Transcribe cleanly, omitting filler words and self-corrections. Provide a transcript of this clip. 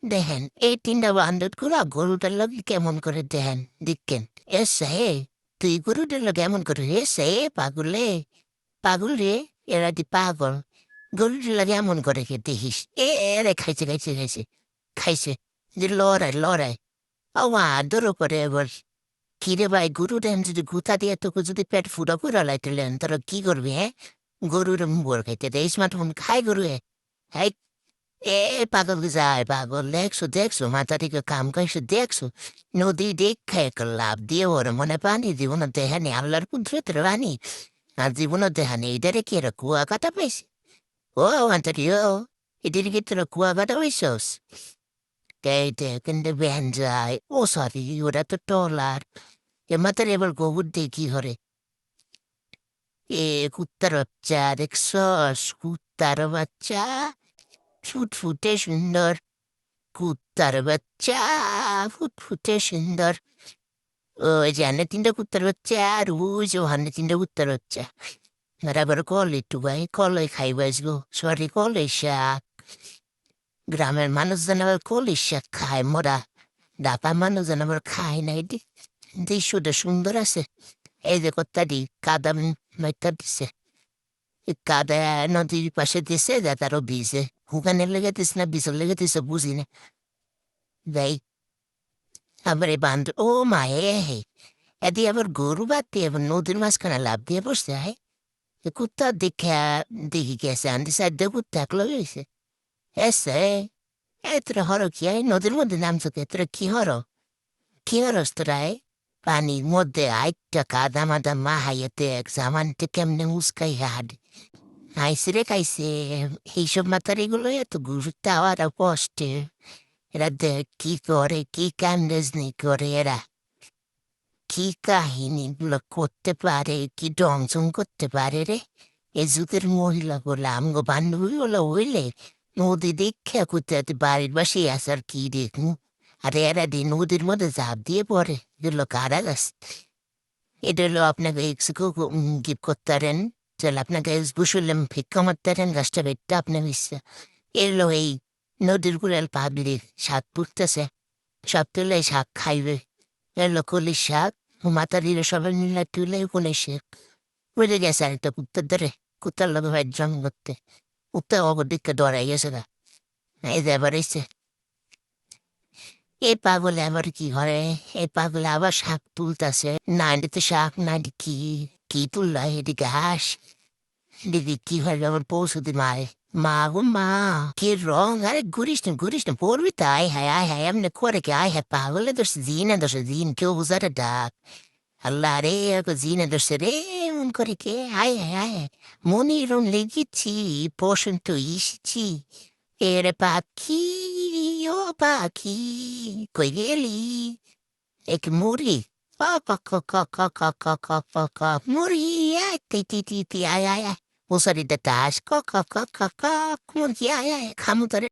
দেখেন এই ৩টা বান্দর গুলা গরুটার লগে কেমন করে দেখেন দেখেন এসে হে তুই গরুটার লগে এমন করে এসে পাগলে পাগল রে এরা দি পাগল গরুটার লগে এমন করে কে দেখিস এরে খাইছে খাইছে খাইছে খাইছে যে লড়াই লড়াই আদরও করে এবার কিরে ভাই গরু দেন যদি গুতা দিয়ে তোকে যদি পেট ফুটা করে লাইতেলেন তোরা কি করবি হ্যাঁ গরুর মুর খাইতে দে স্মার্টফোন খাই গরু হ্যাঁ এ পাগল যায় পাগল দেখছো দেখছো মাথা থেকে কাম কাইছো দেখছো নদী দেখে একটা লাভ দিয়ে ওর মনে পানি জীবন দেহানি আল্লাহর কুদরতের বাণী আর জীবন দেহানি এটারে কি এরা কুয়া কাটা পাইছে ও আন্তরি ও এটির কি তোরা কুয়া কাটা পাইছস এইটা কিন্তু ভ্যান যায় ও সরি ওরা তো টলার এ মাথার এবার গোবর দিয়ে কি করে এ কুত্তার বাচ্চা দেখছস কুত্তার বাচ্চা ফুটফুটে সুন্দর কুত্তার বাচ্চা ফুটফুটে সুন্দর ওই যে হান্নে ৩টা কুত্তার বাচ্চা আর ওই যে হান্নে ৩টা কুত্তার বাচ্চা আর আবার কলে একটু ভাই কলে খাইবা আসবো সরি কলে শাক গ্রামের মানুষজন আবার কলে শাক খায় মোরা ঢাকার মানুষজন আবার খায় না এটি দৃশ্যটা সুন্দর আছে এই যে কত্তাটি কাদা মাইটা দিছে কাদা নদীর পাশে দিছে যা তারও ভিজে হুকানের লেগে দিস না বিষর লেগে দিছে বুঝি না যাই আবার এই বান্ধ ও মা হে এদি আবার গরু বাদ আবার নদীর মাঝখানে লাভ দিয়ে বসছে হ্যাঁ কুত্তা দেখি গেছে আনতে সাইড দিয়ে কুত্তা একলো হয়েছে এসে তোরা হরো কি নদীর মধ্যে নামছো কে তোরা কি হরস তোরা পানির মধ্যে আইটা কাদা মাদা মা হাইয়াতে এক জামানতে কেমনে উস্কাই হাড আইসে রে খাইছে এইসব মাথার এগুলো এত গুরুত্ব আর কষ্টে এরা দেখ কি করে কি কান্দেজনি করে এরা কি কাহিনীগুলো করতে পারে কি ডংচং করতে পারে রে এ যুগের মহিলা বলে আমগো বান্ধবী বলে হইলে নদী দেখে কোথাতে বাড়ির বাসে আসার কি দেখু আর এরা দিয়ে নদীর মধ্যে ঝাঁপ দিয়ে পড়ে এগুলো কারা গাছ এটা হলো আপনাকে গিফট করতে পারেন চল আপনাকে বুঝলাম ভিক্ষা মারতে পারেন গাছটা বেটটা আপনার ইচ্ছা এলো এই নদীর কুড়াল পাবলিক শাক পুড়তেছে সব তুলে শাক খাইবে এলো কলির শাক মাথা দিলে সবাই মিলে তুলে কলির শাক বুঝে গেছে আরেকটা কুত্তার ধরে কুত্তার লোক ভাই জন্ম করতে কুত্তা অগর দিককে ডরাই গেছে না এই যে এবার এসছে এই পাগলে আবার কি করে এই পাগলে আবার শাক তুলতেছে না তো শাক না কি কি তুললা এটি ঘাস দিদি কি হয় আবার পৌঁছতে মারে মা গো মা কি রং আরে ঘুরিস না পড়বি তো আয় হায় এমনি করে কি আয় হ্যাঁ পাগলে দোষ দিন কেউ বুঝারে ডাক আল্লাহ রে জিনে ধরছে রে এমন করে কে আয় মনিরম লেগেছি পছন্দ এসেছি এরে পাখি ও পাখি কই গেলি এক মুড়ি মুড়ি তি আয় মুসারিতে তাস মুড়ি আয় খামু তোরে